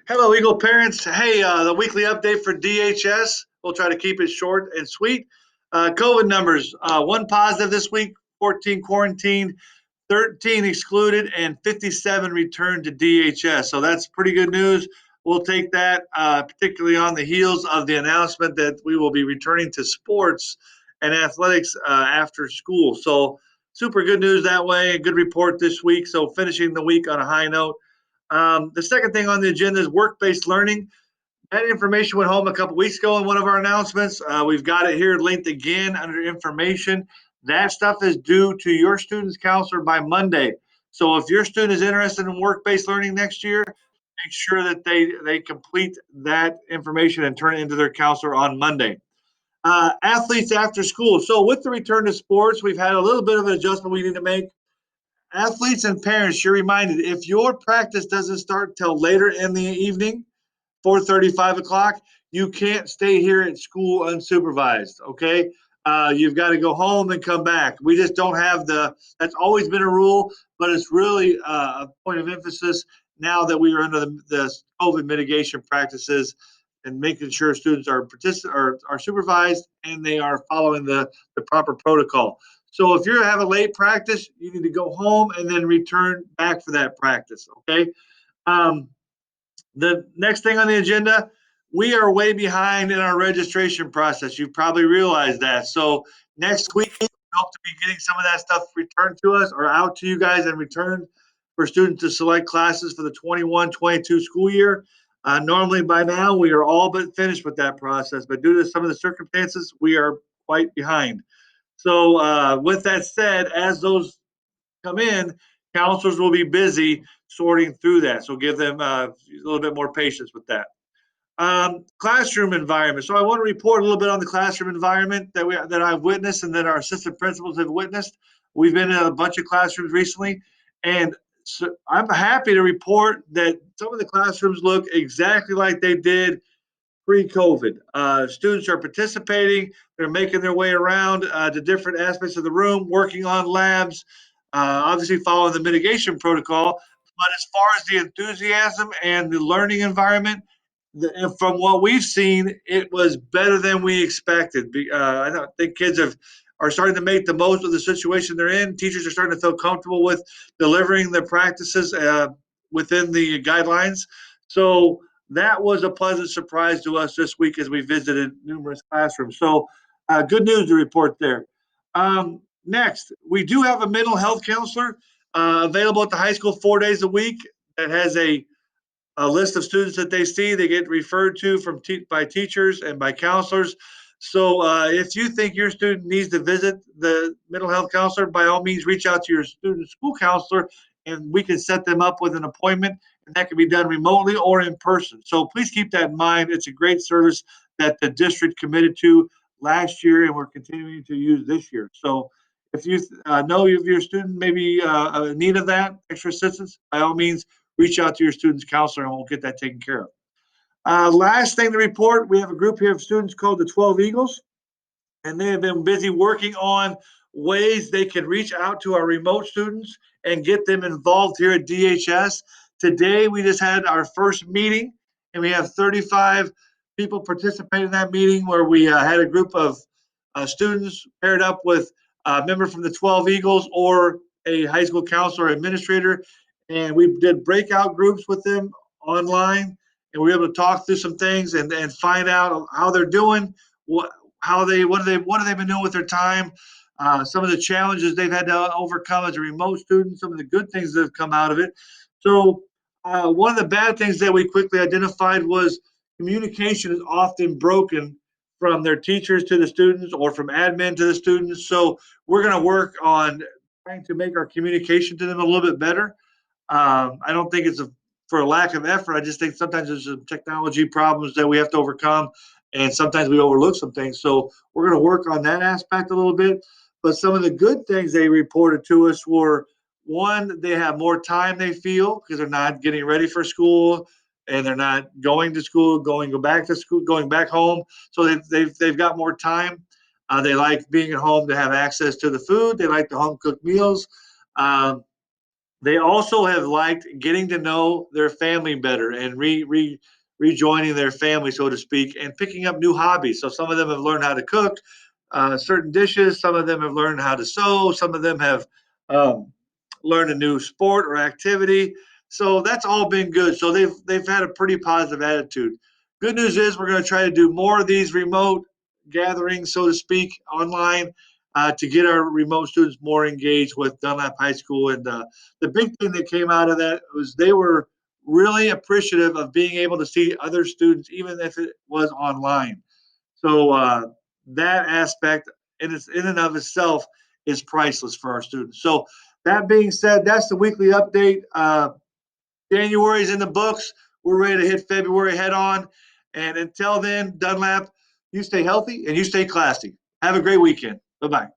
Hello, Eagle parents. Hey, the weekly update for DHS. We'll try to keep it short and sweet. COVID numbers, one positive this week, 14 quarantined, 13 excluded, and 57 returned to DHS. So that's pretty good news. We'll take that, particularly on the heels of the announcement that we will be returning to sports and athletics after school. So super good news that way. A good report this week. So finishing the week on a high note. The second thing on the agenda is work-based learning. That information went home a couple weeks ago in one of our announcements. We've got it here linked again under information. That stuff is due to your student's counselor by Monday. So if your student is interested in work-based learning next year, make sure that they complete that information and turn it into their counselor on Monday. Athletes after school. So with the return to sports, we've had a little bit of an adjustment we need to make. Athletes and parents, you're reminded if your practice doesn't start till later in the evening, 4:30, 5 o'clock, you can't stay here at school unsupervised. Okay. You've got to go home and come back. We just don't have that's always been a rule, but it's really a point of emphasis now that we are under the COVID mitigation practices and making sure students are supervised and they are following the proper protocol. So if you have a late practice, you need to go home and then return back for that practice. Okay. Um, the next thing on the agenda, we are way behind in our registration process. You've probably realized that. So next week, we hope to be getting some of that stuff returned to us or out to you guys and returned for students to select classes for the 21-22 school year. Normally by now, we are all but finished with that process, but due to some of the circumstances, we are quite behind. So with that said, as those come in, counselors will be busy sorting through that. So give them a little bit more patience with that. Classroom environment. So I want to report a little bit on the classroom environment that I've witnessed and that our assistant principals have witnessed. We've been in a bunch of classrooms recently, and so I'm happy to report that some of the classrooms look exactly like they did pre-COVID. Students are participating. They're making their way around to different aspects of the room, working on labs, obviously following the mitigation protocol. But as far as the enthusiasm and the learning environment, from what we've seen, it was better than we expected. I think kids are starting to make the most of the situation they're in. Teachers are starting to feel comfortable with delivering their practices within the guidelines. So that was a pleasant surprise to us this week as we visited numerous classrooms. So good news to report there. Next, we do have a mental health counselor available at the high school 4 days a week that has a list of students that they see. They get referred to by teachers and by counselors. So if you think your student needs to visit the mental health counselor, by all means, reach out to your student school counselor and we can set them up with an appointment. And that can be done remotely or in person. So please keep that in mind. It's a great service that the district committed to last year and we're continuing to use this year. So if you know if your student may be in need of that extra assistance, by all means, reach out to your student's counselor and we'll get that taken care of. Last thing to report, we have a group here of students called the 12 Eagles, and they have been busy working on ways they can reach out to our remote students and get them involved here at DHS. Today, we just had our first meeting, and we have 35 people participate in that meeting where we had a group of students paired up with a member from the 12 Eagles or a high school counselor or administrator. And we did breakout groups with them online, and we were able to talk through some things and find out how they're doing, what have they been doing with their time, some of the challenges they've had to overcome as a remote student, some of the good things that have come out of it. So one of the bad things that we quickly identified was communication is often broken from their teachers to the students or from admin to the students. So we're going to work on trying to make our communication to them a little bit better. I don't think it's for a lack of effort. I just think sometimes there's some technology problems that we have to overcome, and sometimes we overlook some things. So we're going to work on that aspect a little bit. But some of the good things they reported to us were one, they have more time they feel because they're not getting ready for school and they're not going to school, go back to school, going back home. So they've got more time. They like being at home to have access to the food. They like the home cooked meals. Um, They also have liked getting to know their family better and rejoining their family, so to speak, and picking up new hobbies. So some of them have learned how to cook certain dishes. Some of them have learned how to sew. Some of them have um, learned a new sport or activity. So that's all been good. So they've had a pretty positive attitude. Good news is we're going to try to do more of these remote gatherings, so to speak, online to get our remote students more engaged with Dunlap High School. And the big thing that came out of that was they were really appreciative of being able to see other students, even if it was online. So that aspect in and of itself is priceless for our students. So that being said, that's the weekly update. January is in the books. We're ready to hit February head on. And until then, Dunlap, you stay healthy and you stay classy. Have a great weekend. Bye bye.